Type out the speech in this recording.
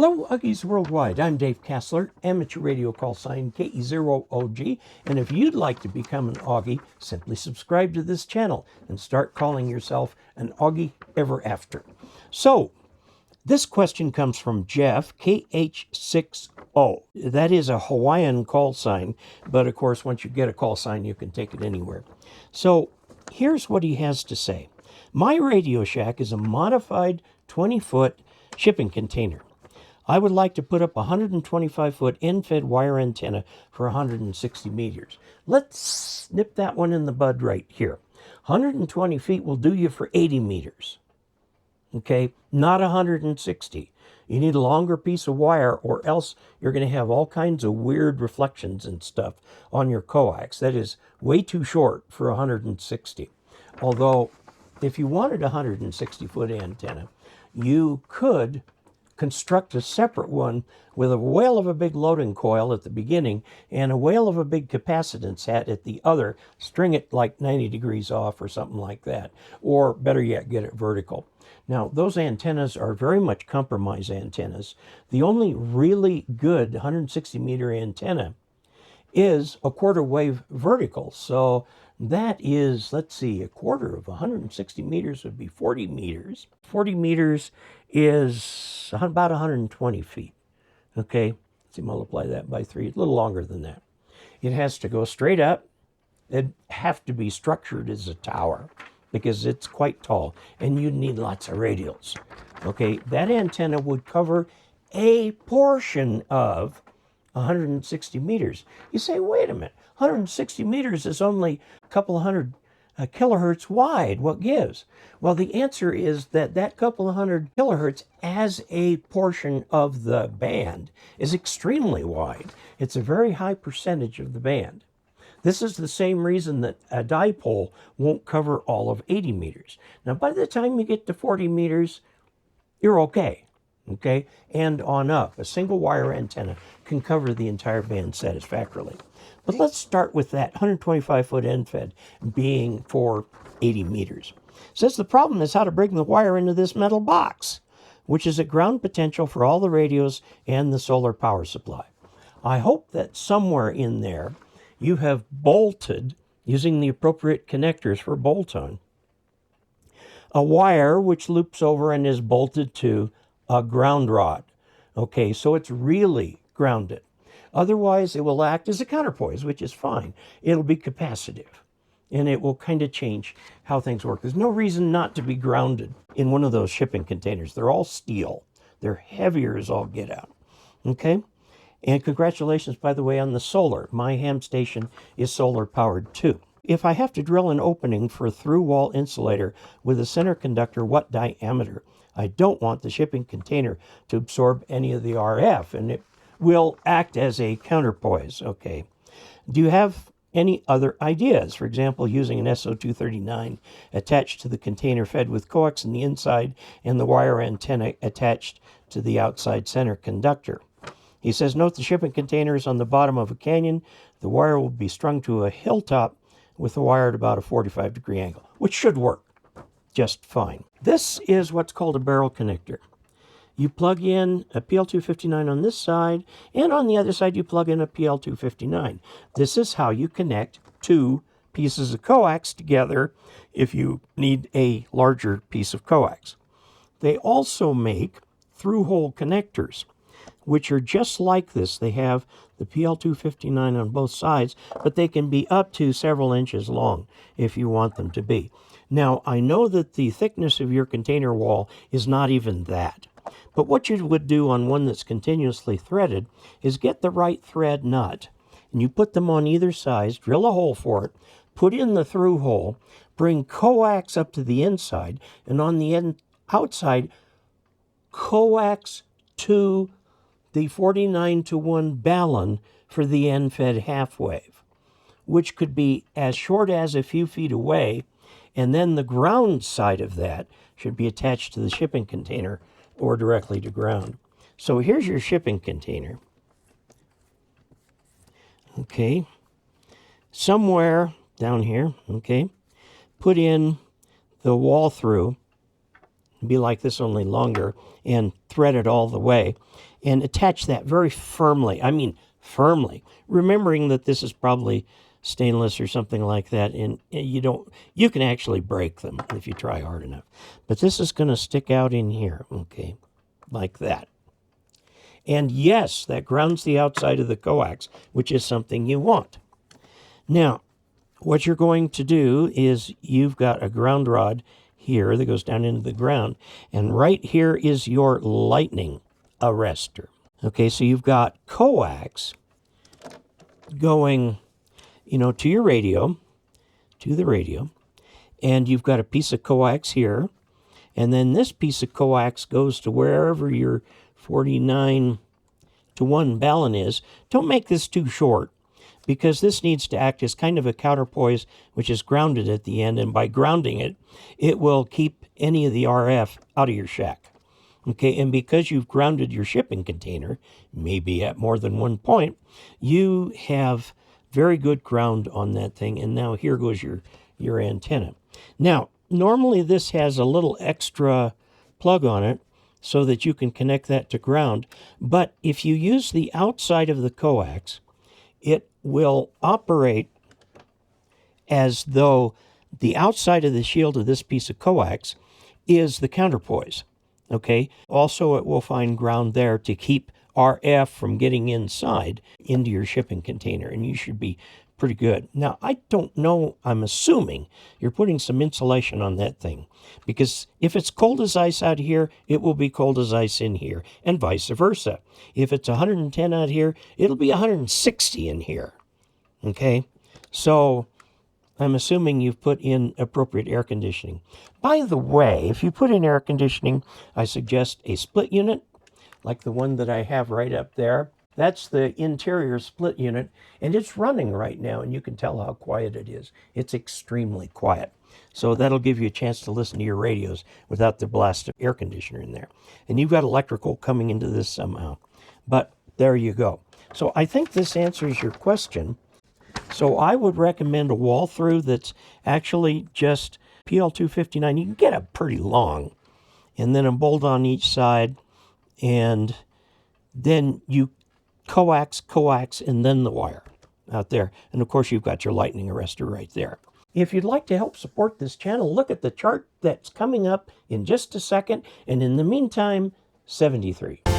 Hello, Uggies Worldwide. I'm Dave Casler, amateur radio call sign KE0OG. And if you'd like to become an Augie, simply subscribe to this channel and start calling yourself an Augie ever after. So, this question comes from Jeff, KH60. That is a Hawaiian call sign, but of course, once you get a call sign, you can take it anywhere. So, here's what he has to say. My Radio Shack is a modified 20-foot shipping container. I would like to put up a 125-foot end-fed wire antenna for 160 meters. Let's nip that one in the bud right here. 120 feet will do you for 80 meters. Okay, not 160. You need a longer piece of wire, or else you're going to have all kinds of weird reflections and stuff on your coax. That is way too short for 160. Although, if you wanted a 160-foot antenna, you could construct a separate one with a whale of a big loading coil at the beginning and a whale of a big capacitance hat at the other. String it like 90 degrees off or something like that. Or better yet, get it vertical. Now, those antennas are very much compromise antennas. The only really good 160-meter antenna is a quarter wave vertical. So that is, let's see, a quarter of 160 meters would be 40 meters. 40 meters is about 120 feet. Okay, let's see, multiply that by 3, a little longer than that. It has to go straight up. It'd have to be structured as a tower because it's quite tall, and you'd need lots of radials. Okay, that antenna would cover a portion of 160 meters. You say, wait a minute, 160 meters is only a couple of hundred kilohertz wide. What gives? Well, the answer is that couple of hundred kilohertz as a portion of the band is extremely wide. It's a very high percentage of the band. This is the same reason that a dipole won't cover all of 80 meters. Now, by the time you get to 40 meters, you're okay. Okay, and on up. A single wire antenna can cover the entire band satisfactorily. But let's start with that 125-foot end-fed being for 80 meters. It says the problem is how to bring the wire into this metal box, which is at ground potential for all the radios and the solar power supply. I hope that somewhere in there you have bolted, using the appropriate connectors for bolt-on, a wire which loops over and is bolted to a ground rod. Okay, so it's really grounded. Otherwise, it will act as a counterpoise, which is fine. It'll be capacitive, and it will kind of change how things work. There's no reason not to be grounded in one of those shipping containers. They're all steel. They're heavier as all get out. Okay? And congratulations, by the way, on the solar. My ham station is solar powered too. If I have to drill an opening for a through-wall insulator with a center conductor, what diameter? I don't want the shipping container to absorb any of the RF, and it will act as a counterpoise. Okay. Do you have any other ideas? For example, using an SO239 attached to the container fed with coax in the inside and the wire antenna attached to the outside center conductor. He says, note the shipping container is on the bottom of a canyon. The wire will be strung to a hilltop with the wire at about a 45-degree angle, which should work just fine. This is what's called a barrel connector. You plug in a PL259 on this side, and on the other side you plug in a PL259. This is how you connect two pieces of coax together if you need a larger piece of coax. They also make through-hole connectors, which are just like this. They have the PL259 on both sides, but they can be up to several inches long if you want them to be. Now, I know that the thickness of your container wall is not even that. But what you would do on one that's continuously threaded is get the right thread nut, and you put them on either side, drill a hole for it, put in the through hole, bring coax up to the inside, and on the outside, coax to the 49-to-1 balun for the end-fed half wave, which could be as short as a few feet away, and then the ground side of that should be attached to the shipping container or directly to ground. So here's your shipping container. Okay. Somewhere down here, okay, put in the wall through, be like this, only longer, and thread it all the way, and attach that very firmly. I mean firmly, remembering that this is probably stainless or something like that, and you can actually break them if you try hard enough. But this is going to stick out in here, okay, like that. And yes, that grounds the outside of the coax, which is something you want. Now, what you're going to do is you've got a ground rod here that goes down into the ground, and right here is your lightning arrestor. Okay, so you've got coax going, to your radio, to the radio, and you've got a piece of coax here, and then this piece of coax goes to wherever your 49 to 1 balun is. Don't make this too short, because this needs to act as kind of a counterpoise, which is grounded at the end, and by grounding it, it will keep any of the RF out of your shack. Okay, and because you've grounded your shipping container, maybe at more than one point, you have very good ground on that thing, and now here goes your antenna. Now, normally this has a little extra plug on it so that you can connect that to ground, but if you use the outside of the coax, it will operate as though the outside of the shield of this piece of coax is the counterpoise, okay? Also, it will find ground there to keep RF from getting inside into your shipping container, and you should be pretty good. Now, I don't know, I'm assuming you're putting some insulation on that thing, because if it's cold as ice out here, it will be cold as ice in here, and vice versa. If it's 110 out here, it'll be 160 in here, okay? So I'm assuming you've put in appropriate air conditioning. By the way, if you put in air conditioning, I suggest a split unit, like the one that I have right up there. That's the interior split unit, and it's running right now, and you can tell how quiet it is. It's extremely quiet. So that'll give you a chance to listen to your radios without the blast of air conditioner in there. And you've got electrical coming into this somehow. But there you go. So I think this answers your question. So I would recommend a wall through that's actually just PL259. You can get it pretty long, and then a bolt on each side, and then you coax, and then the wire out there. And of course, you've got your lightning arrestor right there. If you'd like to help support this channel, look at the chart that's coming up in just a second. And in the meantime, 73.